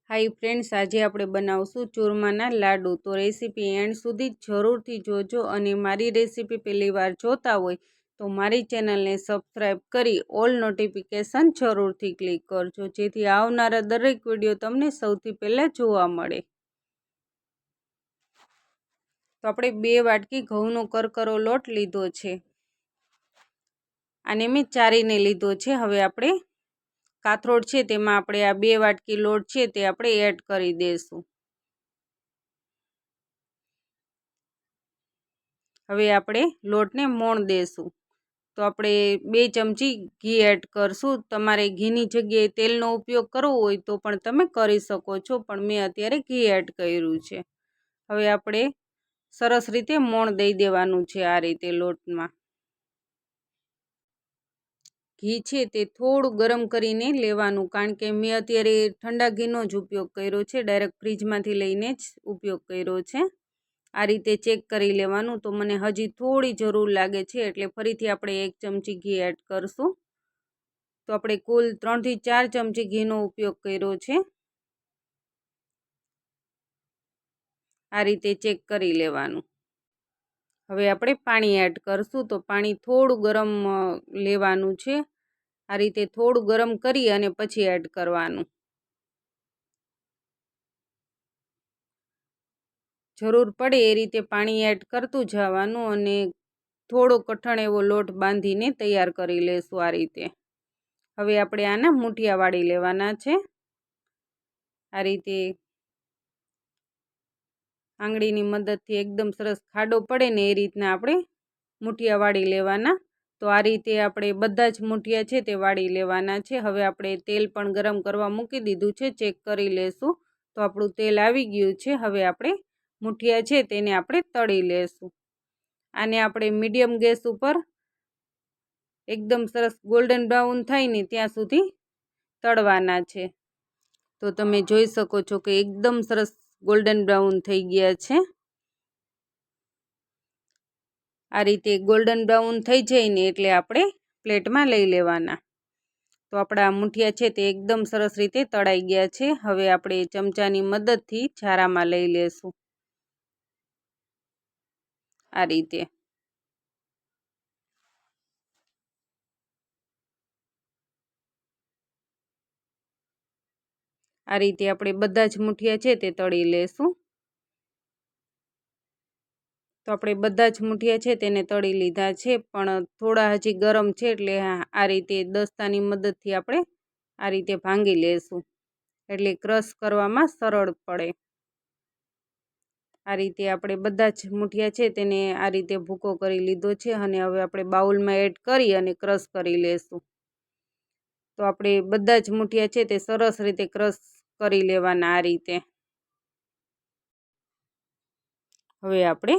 Hi friends, આજે આપણે બનાવશું ચૂરમાના લાડુ। તો રેસીપી એન્ડ સુધી જરૂરથી જોજો અને મારી રેસીપી પહેલી વાર જોતા હોય તો મારી ચેનલને સબસ્ક્રાઈબ કરી ઓલ નોટિફિકેશન જરૂરથી ક્લિક કરજો, જેથી આવનારા દરેક વિડીયો તમને સૌથી પહેલાં જોવા મળે। તો આપણે 2 વાટકી ઘઉંનો કરકરો લોટ લીધો છે, આને મેં ચારીને લીધો છે। હવે આપણે કાથરોડ છે તેમાં આપણે આ 2 વાટકી લોટ છે તે આપણે એડ કરી દઈશું। હવે આપણે લોટને મોણ દઈશું। તો આપણે 2 ચમચી ઘી એડ કરશું। તમારે ઘીની જગ્યાએ તેલનો ઉપયોગ કરવો હોય તો પણ તમે કરી શકો છો, પણ મેં અત્યારે ઘી એડ કર્યું છે। હવે આપણે સરસ રીતે મોણ દઈ દેવાનું છે આ રીતે લોટમાં। ઘી છે તે થોડું ગરમ કરીને લેવાનું, કારણ કે મેં અત્યારે ઠંડા ઘીનો જ ઉપયોગ કર્યો છે, ડાયરેક્ટ ફ્રીજમાંથી લઈને જ ઉપયોગ કર્યો છે। આ રીતે ચેક કરી લેવાનું। તો મને હજી થોડી જરૂર લાગે છે એટલે ફરીથી આપણે 1 ચમચી ઘી એડ કરશું। તો આપણે કુલ 3 થી 4 ચમચી ઘીનો ઉપયોગ કર્યો છે। આ રીતે ચેક કરી લેવાનું। હવે આપણે પાણી એડ કરશું। તો પાણી થોડું ગરમ લેવાનું છે। આ રીતે થોડું ગરમ કરી અને પછી એડ કરવાનું। જરૂર પડે એ રીતે પાણી એડ કરતું જવાનું અને થોડો કઠણ એવો લોટ બાંધીને તૈયાર કરી લેશું આ રીતે। હવે આપણે આના મૂઠિયા વાળી લેવાના છે। આ રીતે આંગળીની મદદથી એકદમ સરસ ખાડો પડે ને એ રીતના આપણે મૂઠિયા વાળી લેવાના। તો આ રીતે આપણે બધા જ મૂઠિયા છે તે વાળી લેવાના છે। હવે આપણે તેલ પણ ગરમ કરવા મૂકી દીધું છે, ચેક કરી લેશું। તો આપણું તેલ આવી ગયું છે। હવે આપણે મૂઠિયા છે તેને આપણે તળી લેશું। આને આપણે મીડિયમ ગેસ ઉપર એકદમ સરસ ગોલ્ડન બ્રાઉન થાય ને ત્યાં સુધી તળવાના છે। તો તમે જોઈ શકો છો કે એકદમ સરસ ગોલ્ડન બ્રાઉન થઈ ગયા છે। આ રીતે ગોલ્ડન બ્રાઉન થઈ જાય ને એટલે આપણે પ્લેટમાં લઈ લેવાના। તો આપણા મૂઠિયા છે તે એકદમ સરસ રીતે તળાઈ ગયા છે। હવે આપણે ચમચાની મદદથી છારામાં લઈ લેશું આ રીતે। આ રીતે આપણે બધા જ મૂઠિયા છે તે તળી લેશું। તો આપણે બધા જ મૂઠિયા છે તેને તળી લીધા છે, પણ થોડા હજી ગરમ છે એટલે આ રીતે દસ્તાની મદદથી આપણે આ રીતે ભાંગી લેશું, એટલે ક્રશ કરવામાં સરળ પડે। આ રીતે આપણે બધા જ મૂઠિયા છે તેને આ રીતે ભૂકો કરી લીધો છે અને હવે આપણે બાઉલમાં એડ કરી અને ક્રશ કરી લેશું। તો આપણે બધા જ મૂઠિયા છે તે સરસ રીતે ક્રશ કરી લેવાના આ રીતે। હવે આપણે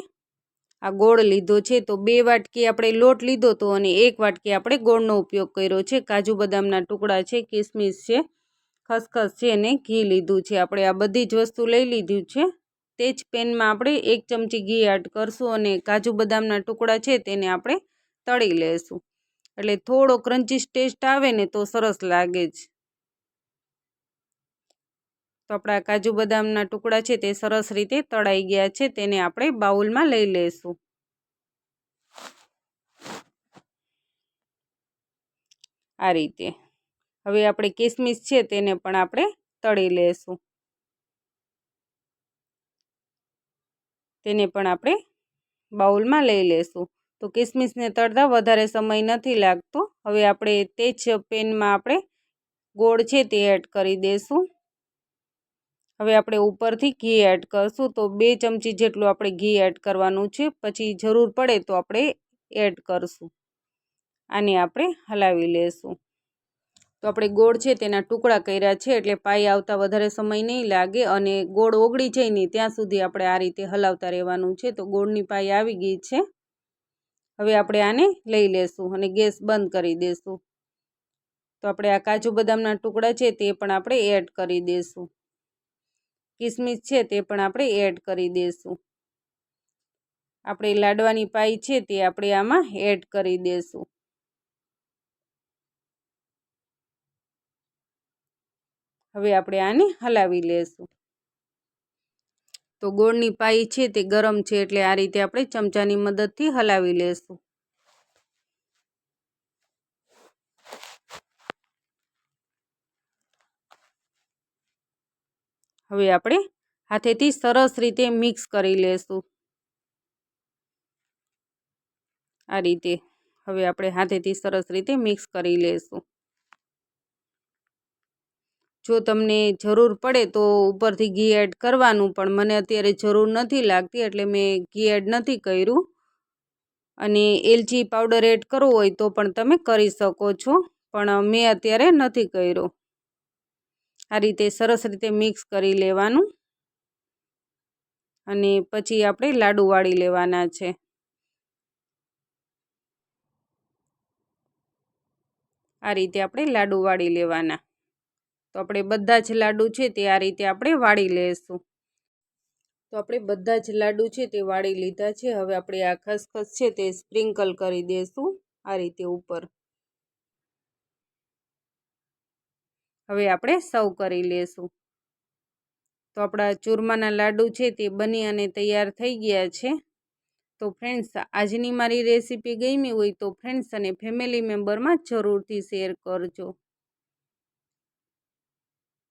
આ ગોળ લીધો છે, તો 2 વાટકી આપણે લોટ લીધો તો અને 1 વાટકી આપણે ગોળનો ઉપયોગ કર્યો છે। કાજુ બદામના ટુકડા છે, કિસમિસ છે, ખસખસ છે અને ઘી લીધું છે। આપણે આ બધી જ વસ્તુ લઈ લીધું છે। તે જ પેનમાં આપણે 1 ચમચી ઘી એડ કરશું અને કાજુ બદામના ટુકડા છે તેને આપણે તળી લેશું, એટલે થોડો ક્રન્ચી ટેસ્ટ આવે ને તો સરસ લાગે જ। તો આપણા કાજુ બદામના ટુકડા છે તે સરસ રીતે તળાઈ ગયા છે, તેને આપણે બાઉલમાં લઈ લેશું આ રીતે। હવે આપણે કિસમિસ છે તેને પણ આપણે તળી લેશું, તેને પણ આપણે બાઉલમાં લઈ લેશું। તો કિસમિસને તળતા વધારે સમય નથી લાગતો। હવે આપણે તે જ પેનમાં આપણે ગોળ છે તે એડ કરી દઈશું। હવે આપણે ઉપરથી ઘી એડ કરશું। તો 2 ચમચી જેટલું આપણે ઘી એડ કરવાનું છે, પછી જરૂર પડે તો આપણે એડ કરશું। આને આપણે હલાવી લેશું। તો આપણે ગોળ છે તેના ટુકડા કર્યા છે એટલે પાઈ આવતા વધારે સમય નહીં લાગે અને ગોળ ઓગળી જાય ને ત્યાં સુધી આપણે આ રીતે હલાવતા રહેવાનું છે। તો ગોળની પાઈ આવી ગઈ છે। હવે આપણે આને લઈ લેશું અને ગેસ બંધ કરી દઈશું। તો આપણે આ કાજુ બદામના ટુકડા છે તે પણ આપણે એડ કરી દઈશું, કિસમિસ છે તે પણ આપણે એડ કરી દઈશું। આપણે લાડવાની પાઈ છે તે આપણે આમાં એડ કરી દઈશું। હવે આપણે આને હલાવી લેશું. તો ગોળની પાઈ છે તે ગરમ છે એટલે આ રીતે આપણે ચમચાની મદદથી હલાવી લેશું. હવે આપણે હાથેથી સરસ રીતે મિક્સ કરી લેશું. આ રીતે હવે આપણે હાથેથી સરસ રીતે મિક્સ કરી લેશું. જો તમને જરૂર પડે તો ઉપરથી ઘી એડ કરવાનું, પણ મને અત્યારે જરૂર નથી લાગતી એટલે મેં ઘી એડ નથી કર્યું. અને એલચી પાવડર એડ કરવો હોય તો પણ તમે કરી શકો છો, પણ મેં અત્યારે નથી કર્યો. આ રીતે સરસ રીતે મિક્સ કરી લેવાનું અને પછી આપણે લાડુ વાળી લેવાના છે. આ રીતે આપણે લાડુ વાળી લેવાના. તો આપણે બધા જ લાડુ છે તે આ રીતે આપણે વાળી લેશું. તો આપણે બધા જ લાડુ છે તે વાળી લીધા છે. હવે આપણે આ ખસખસ છે તે સ્પ્રિંકલ કરી દઈશું આ રીતે ઉપર. હવે આપણે સર્વ કરી લેશું. તો આપણા ચૂરમાના લાડુ છે તે બની અને તૈયાર થઈ ગયા છે. તો ફ્રેન્ડ્સ, આજની મારી રેસીપી ગમી હોય તો ફ્રેન્ડ્સ અને ફેમિલી મેમ્બરમાં જરૂરથી શેર કરજો.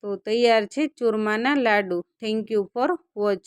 તો તૈયાર છે ચૂરમાના લાડુ. Thank you for watch.